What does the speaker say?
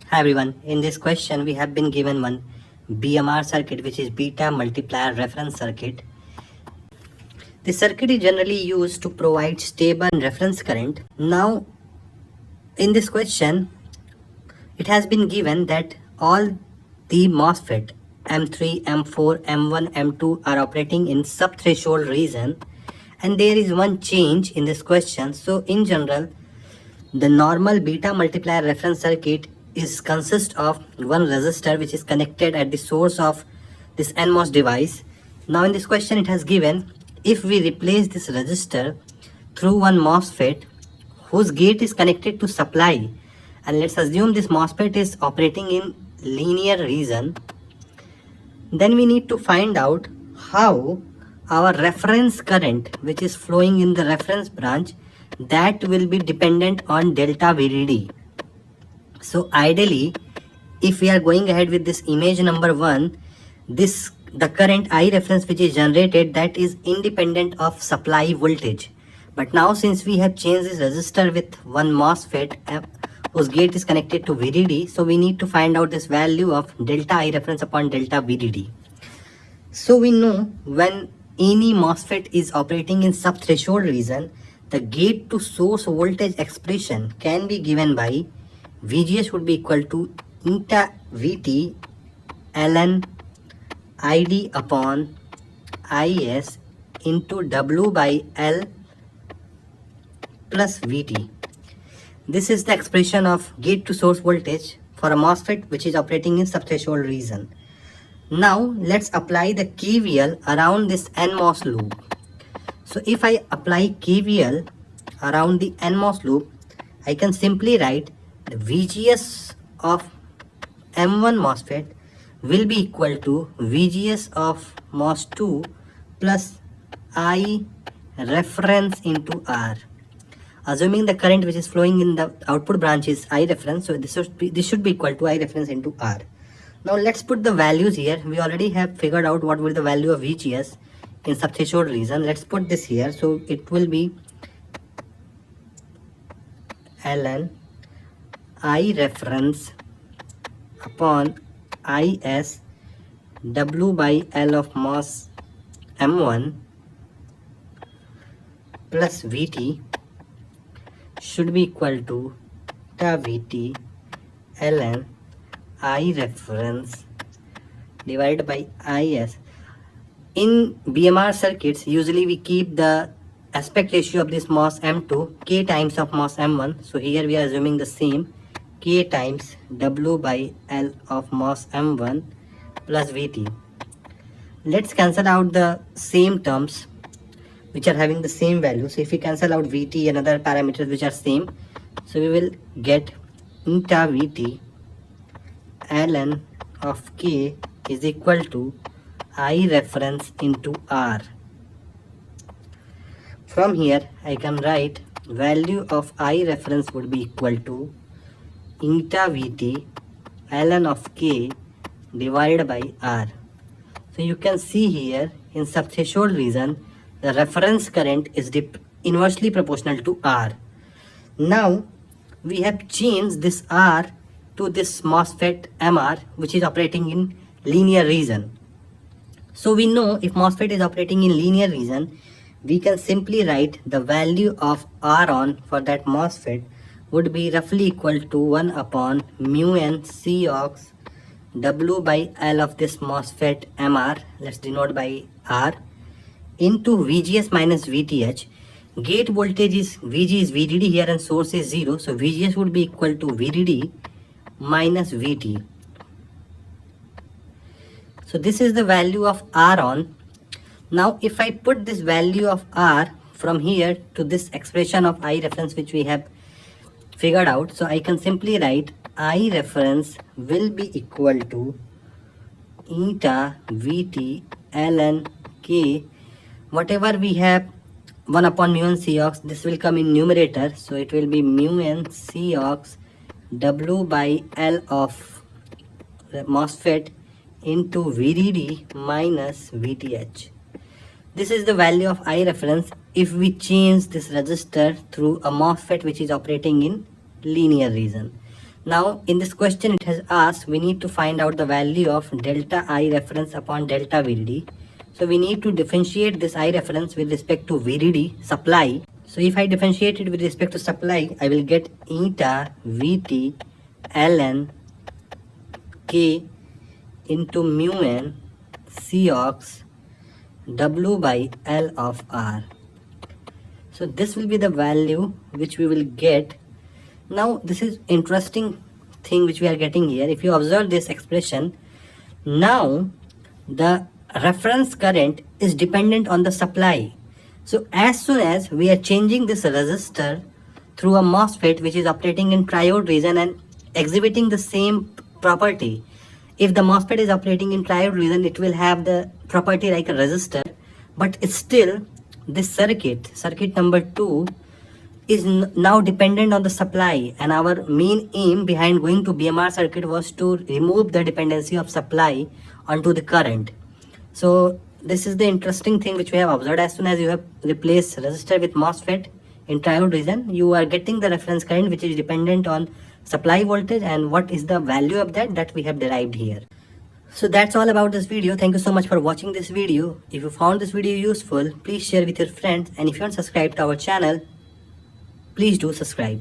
Hi everyone, in this question we have been given one BMR circuit, which is beta multiplier reference circuit. This circuit is generally used to provide stable reference current. Now in this question it has been given that all the MOSFET M3, M4, M1, M2 are operating in sub-threshold region, and there is one change in this question. So in general, the normal beta multiplier reference circuit is consists of one resistor which is connected at the source of this NMOS device. Now in this question it has given, if we replace this resistor through one MOSFET whose gate is connected to supply, and let's assume this MOSFET is operating in linear region, then we need to find out how our reference current, which is flowing in the reference branch, that will be dependent on delta VDD. So ideally, if we are going ahead with this image number 1, the current I reference which is generated, that is independent of supply voltage. But now since we have changed this resistor with one MOSFET whose gate is connected to VDD, so we need to find out this value of delta I reference upon delta VDD. So we know when any MOSFET is operating in sub-threshold region, the gate to source voltage expression can be given by VGS would be equal to eta VT ln ID upon IS into W by L plus VT. This is the expression of gate to source voltage for a MOSFET which is operating in sub-threshold region. Now let's apply the KVL around this NMOS loop. So if I apply KVL around the NMOS loop, I can simply write the VGS of M1 MOSFET will be equal to VGS of MOS2 plus I reference into R. Assuming the current which is flowing in the output branch is I reference, so this should be equal to I reference into R. Now let's put the values here. We already have figured out what will the value of VGS in sub-threshold region. Let's put this here. So it will be ln I reference upon IS W by L of MOS M1 plus VT should be equal to eta VT ln I reference divided by IS. In BMR circuits, usually we keep the aspect ratio of this MOS M2 K times of MOS M1. So here we are assuming the same K times W by L of MOS M1 plus VT. Let's cancel out the same terms which are having the same value. So if we cancel out VT and other parameters which are same, so we will get eta VT ln of K is equal to I reference into R. From here I can write value of I reference would be equal to eta VT ln of K divided by R. So you can see here in sub-threshold region the reference current is inversely proportional to R. Now we have changed this R to this MOSFET MR which is operating in linear region. So we know if MOSFET is operating in linear region, we can simply write the value of R on for that MOSFET would be roughly equal to 1 upon mu n C ox W by L of this MOSFET MR, let's denote by R, into VGS minus VTH. Gate voltage is VG is VDD here and source is 0, so VGS would be equal to VDD minus VT. So this is the value of R on. Now if I put this value of R from here to this expression of I reference which we have figured out, so I can simply write I reference will be equal to eta VT ln K, whatever we have 1 upon mu n C ox, this will come in numerator, so it will be mu n C ox W by L of MOSFET into VDD minus VTH. This is the value of I reference if we change this resistor through a MOSFET which is operating in linear region. Now in this question it has asked we need to find out the value of delta I reference upon delta VDD. So we need to differentiate this I reference with respect to VDD supply. So if I differentiate it with respect to supply, I will get eta Vt ln K into mu n Cox W by L of R. So this will be the value which we will get. Now this is interesting thing which we are getting here. If you observe this expression, now the reference current is dependent on the supply. So as soon as we are changing this resistor through a MOSFET which is operating in triode region and exhibiting the same property, if the MOSFET is operating in triode region, it will have the property like a resistor, but it's still this circuit number 2 is now dependent on the supply, and our main aim behind going to BMR circuit was to remove the dependency of supply onto the current. So this is the interesting thing which we have observed. As soon as you have replaced resistor with MOSFET in triode region, you are getting the reference current which is dependent on supply voltage, and what is the value of that we have derived here. So that's all about this video. Thank you so much for watching this video. If you found this video useful, please share with your friends, and if you aren't subscribed to our channel, please do subscribe.